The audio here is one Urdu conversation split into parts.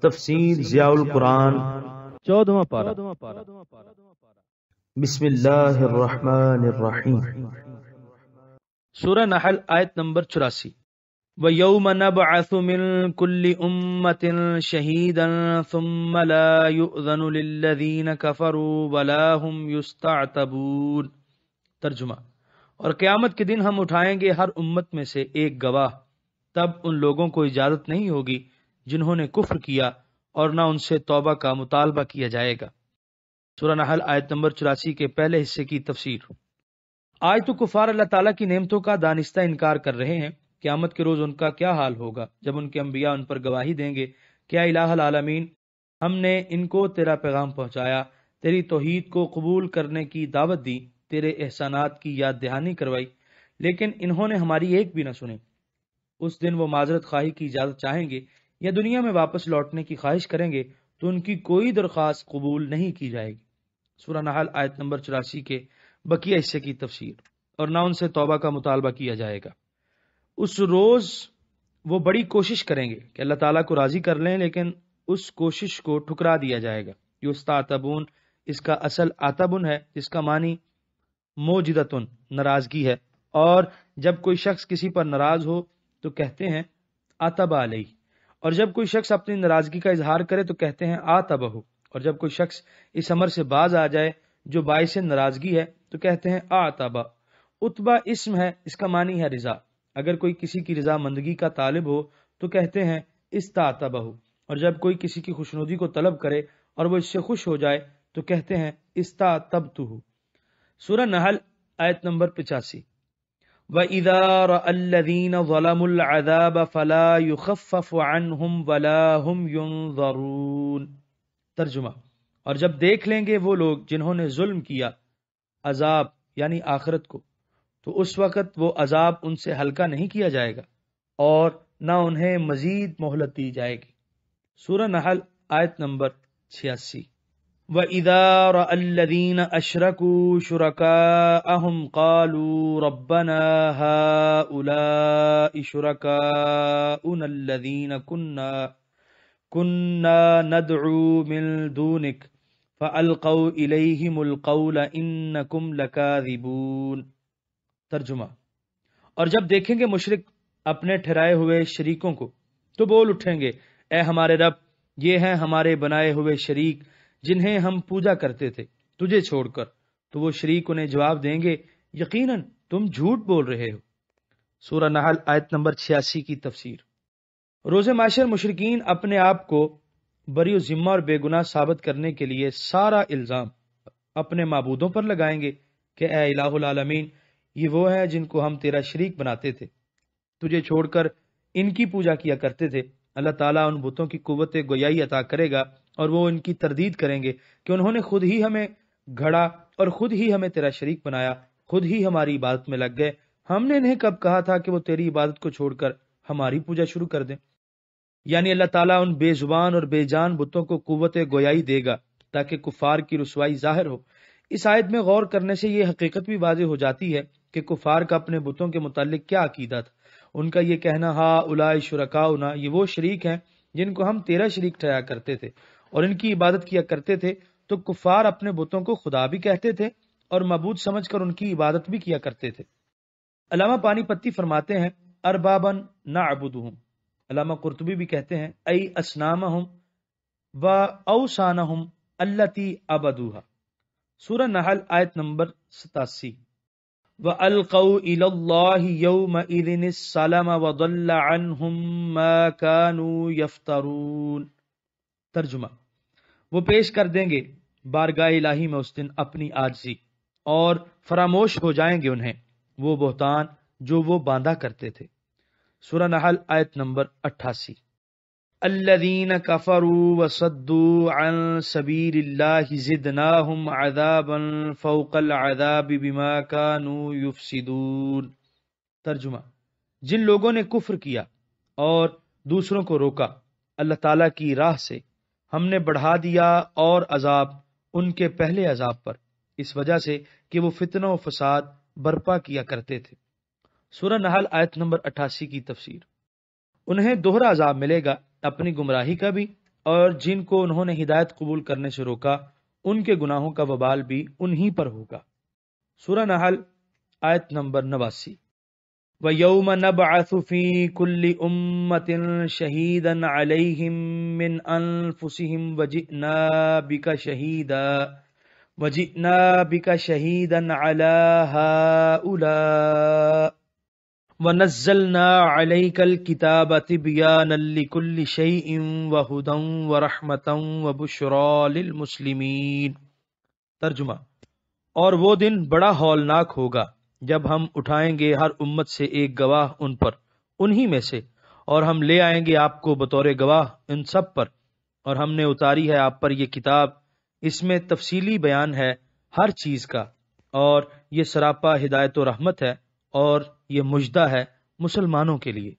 تفسیر ضیاء القرآن 14واں پارہ۔ بسم اللہ الرحمن الرحیم۔ سورہ نحل آیت نمبر 84۔ وَيَوْمَ نَبْعَثُ مِن كُلِّ أُمَّةٍ شَهِيدًا ثُمَّ لَا يُؤْذَنُ لِلَّذِينَ كَفَرُوا وَلَا هُمْ يُسْتَعْتَبُونَ۔ ترجمہ: اور قیامت کے دن ہم اٹھائیں گے ہر امت میں سے ایک گواہ، تب ان لوگوں کو اجازت نہیں ہوگی جنہوں نے کفر کیا، اور نہ ان سے توبہ کا مطالبہ کیا جائے گا۔ سورہ نحل آیت نمبر 84 کے پہلے حصے کی تفسیر۔ آج تو کفار اللہ تعالیٰ کی نعمتوں کا دانستہ انکار کر رہے ہیں۔ قیامت کے روز ان کا کیا حال ہوگا جب ان کے انبیاء ان پر گواہی دیں گے کہ اے الہ العالمین، ہم نے ان کو تیرا پیغام پہنچایا، تیری توحید کو قبول کرنے کی دعوت دی، تیرے احسانات کی یاد دہانی کروائی، لیکن انہوں نے ہماری ایک بھی نہ سنی۔ اس دن وہ معذرت خواہی کی اجازت چاہیں گے یا دنیا میں واپس لوٹنے کی خواہش کریں گے تو ان کی کوئی درخواست قبول نہیں کی جائے گی۔ سورہ نحل آیت نمبر 84 کے بقیہ حصے کی تفسیر۔ اور نہ ان سے توبہ کا مطالبہ کیا جائے گا۔ اس روز وہ بڑی کوشش کریں گے کہ اللہ تعالیٰ کو راضی کر لیں، لیکن اس کوشش کو ٹھکرا دیا جائے گا۔ یستعتبون، اس کا اصل عتبن ہے، جس کا معنی موجدتن، ناراضگی ہے، اور جب کوئی شخص کسی پر ناراض ہو تو کہتے ہیں عتب علیہ، اور جب کوئی شخص اپنی ناراضگی کا اظہار کرے تو کہتے ہیں عاتبہ، اور جب کوئی شخص اس امر سے باز آ جائے جو باعث ناراضگی ہے تو کہتے ہیں اعتبہ۔ عتبہ اسم ہے، اس کا معنی ہے رضا۔ اگر کوئی کسی کی رضا مندگی کا طالب ہو تو کہتے ہیں استعتبہ، اور جب کوئی کسی کی خوشنودی کو طلب کرے اور وہ اس سے خوش ہو جائے تو کہتے ہیں استعتبتہ۔ سورہ نحل آیت نمبر 85۔ وَإِذَا رَأَى الَّذِينَ ظَلَمُوا الْعَذَابَ فَلَا يُخَفَّفُ عَنْهُمْ وَلَا هُمْ يُنظَرُونَ۔ ترجمہ: اور جب دیکھ لیں گے وہ لوگ جنہوں نے ظلم کیا عذاب یعنی آخرت کو، تو اس وقت وہ عذاب ان سے ہلکا نہیں کیا جائے گا اور نہ انہیں مزید مہلت دی جائے گی۔ سورہ نحل آیت نمبر 86۔ وَإِذَا رَأَى الَّذِينَ أَشْرَكُوا شُرَكَاءَهُمْ قَالُوا رَبَّنَا هَؤُلَاءِ شُرَكَاؤُنَا الَّذِينَ كُنَّا نَدْعُو مِن دُونِكَ فَأَلْقَوْا إِلَيْهِمُ الْقَوْلَ إِنَّكُمْ لَكَاذِبُونَ۔ ترجمہ: اور جب دیکھیں گے مشرک اپنے ٹھہرائے ہوئے شریکوں کو تو بول اٹھیں گے، اے ہمارے رب، یہ ہیں ہمارے بنائے ہوئے شریک جنہیں ہم پوجا کرتے تھے تجھے چھوڑ کر۔ تو وہ شریک انہیں جواب دیں گے، یقیناً تم جھوٹ بول رہے ہو۔ سورہ نحل آیت نمبر 86 کی تفسیر۔ روز محشر مشرکین اپنے آپ کو بری و ذمہ اور بے گناہ ثابت کرنے کے لیے سارا الزام اپنے معبودوں پر لگائیں گے کہ اے الہ العالمین، یہ وہ ہیں جن کو ہم تیرا شریک بناتے تھے، تجھے چھوڑ کر ان کی پوجا کیا کرتے تھے۔ اللہ تعالیٰ ان بتوں کی قوت گویائی عطا کرے گا اور وہ ان کی تردید کریں گے کہ انہوں نے خود ہی ہمیں گھڑا اور خود ہی ہمیں تیرا شریک بنایا، خود ہی ہماری عبادت میں لگ گئے۔ ہم نے انہیں کب کہا تھا کہ وہ تیری عبادت کو چھوڑ کر ہماری پوجا شروع کر دیں؟ یعنی اللہ تعالیٰ ان بے زبان اور بے جان بتوں کو قوت گویائی دے گا تاکہ کفار کی رسوائی ظاہر ہو۔ اس آیت میں غور کرنے سے یہ حقیقت بھی واضح ہو جاتی ہے کہ کفار کا اپنے بتوں کے متعلق کیا عقیدہ تھا۔ ان کا یہ کہنا ہا اولائے شرکاؤنا، یہ وہ شریک ہیں جن کو ہم تیرا شریک ٹھہرایا کرتے تھے اور ان کی عبادت کیا کرتے تھے۔ تو کفار اپنے بتوں کو خدا بھی کہتے تھے اور معبود سمجھ کر ان کی عبادت بھی کیا کرتے تھے۔ علامہ پانی پتی فرماتے ہیں اربابن نعبدہم۔ علامہ قرطبی بھی کہتے ہیں ای اسنامہم و اوثانہم التی عبدوہا۔ سورہ نحل آیت نمبر 87۔ وَأَلْقَوْا إِلَى اللَّهِ يَوْمَئِذٍ السَّلَمَ وَضَلَّ عَنْهُمْ مَا كَانُوا يَفْتَرُونَ۔ ترجمہ: وہ پیش کر دیں گے بارگاہ الہی میں اس دن اپنی عاجزی، اور فراموش ہو جائیں گے انہیں وہ بہتان جو وہ باندھا کرتے تھے۔ سورہ نحل آیت نمبر 88۔ الذین کفروا وصدوا عن سبیل اللہ زدناہم عذابا فوق العذاب بما كانوا یفسدون۔ ترجمہ: جن لوگوں نے کفر کیا اور دوسروں کو روکا اللہ تعالیٰ کی راہ سے، ہم نے بڑھا دیا اور عذاب ان کے پہلے عذاب پر، اس وجہ سے کہ وہ فتنہ و فساد برپا کیا کرتے تھے۔ سورہ نحل آیت نمبر 88 کی تفسیر۔ انہیں دوہرا عذاب ملے گا، اپنی گمراہی کا بھی اور جن کو انہوں نے ہدایت قبول کرنے سے روکا ان کے گناہوں کا وبال بھی انہی پر ہوگا۔ سورہ نحل آیت نمبر 89۔ وَيَوْمَ نَبْعَثُ فِي كُلِّ أُمَّةٍ شَهِيدًا عَلَيْهِمْ مِنْ أَنفُسِهِمْ وَجِئْنَا بِكَ شَهِيدًا عَلَى هَؤُلَاءِ وَنَزَّلْنَا عَلَيْكَ الْكِتَابَ تِبْيَانًا لِكُلِّ شَيْءٍ وَهُدًى وَرَحْمَةً وَبُشْرَى لِلْمُسْلِمِينَ۔ ترجمہ: اور وہ دن بڑا ہولناک ہوگا جب ہم اٹھائیں گے ہر امت سے ایک گواہ ان پر انہی میں سے، اور ہم لے آئیں گے آپ کو بطور گواہ ان سب پر، اور ہم نے اتاری ہے آپ پر یہ کتاب، اس میں تفصیلی بیان ہے ہر چیز کا، اور یہ سراپا ہدایت و رحمت ہے، اور یہ مژدہ ہے مسلمانوں کے لیے۔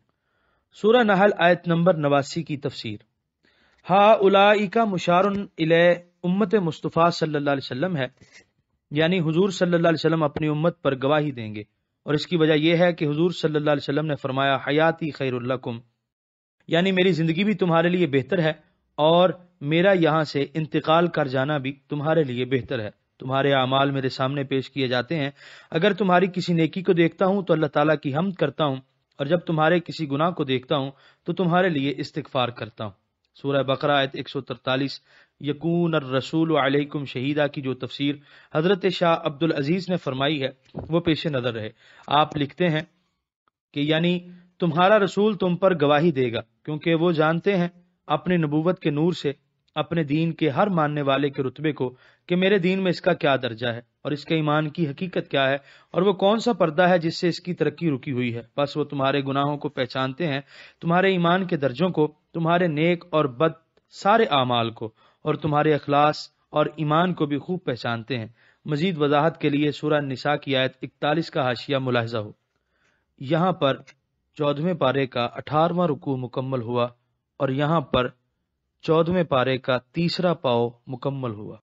سورہ نحل آیت نمبر 89 کی تفسیر۔ ہؤلاء مشار الی امت مصطفیٰ صلی اللہ علیہ وسلم ہے، یعنی حضور صلی اللہ علیہ وسلم اپنی امت پر گواہی دیں گے، اور اس کی وجہ یہ ہے کہ حضور صلی اللہ علیہ وسلم نے فرمایا حیاتی خیر لکم، یعنی میری زندگی بھی تمہارے لیے بہتر ہے، اور میرا یہاں سے انتقال کر جانا بھی تمہارے لیے بہتر ہے۔ تمہارے اعمال میرے سامنے پیش کیے جاتے ہیں، اگر تمہاری کسی نیکی کو دیکھتا ہوں تو اللہ تعالیٰ کی حمد کرتا ہوں، اور جب تمہارے کسی گناہ کو دیکھتا ہوں تو تمہارے لیے استغفار کرتا ہوں۔ سورہ بقرہ آیت 143۔ یکون الرسول علیکم شہیدہ کی جو تفسیر حضرت شاہ عبد العزیز نے فرمائی ہے وہ پیش نظر رہے۔ آپ لکھتے ہیں کہ یعنی تمہارا رسول تم پر گواہی دے گا، کیونکہ وہ جانتے ہیں اپنے نبوت کے نور سے اپنے دین کے ہر ماننے والے کے رتبے کو، کہ میرے دین میں اس کا کیا درجہ ہے اور اس کے ایمان کی حقیقت کیا ہے، اور وہ کون سا پردہ ہے جس سے اس کی ترقی رکی ہوئی ہے۔ بس وہ تمہارے گناہوں کو پہچانتے ہیں، تمہارے ایمان کے درجوں کو، تمہارے نیک اور بد سارے اعمال کو، اور تمہارے اخلاص اور ایمان کو بھی خوب پہچانتے ہیں۔ مزید وضاحت کے لیے سورہ نساء کی آیت 41 کا حاشیہ ملاحظہ ہو۔ یہاں پر 14ویں پارے کا 18واں رکوع مکمل ہوا، اور یہاں پر 14ویں پارے کا 3 پاؤ مکمل ہوا۔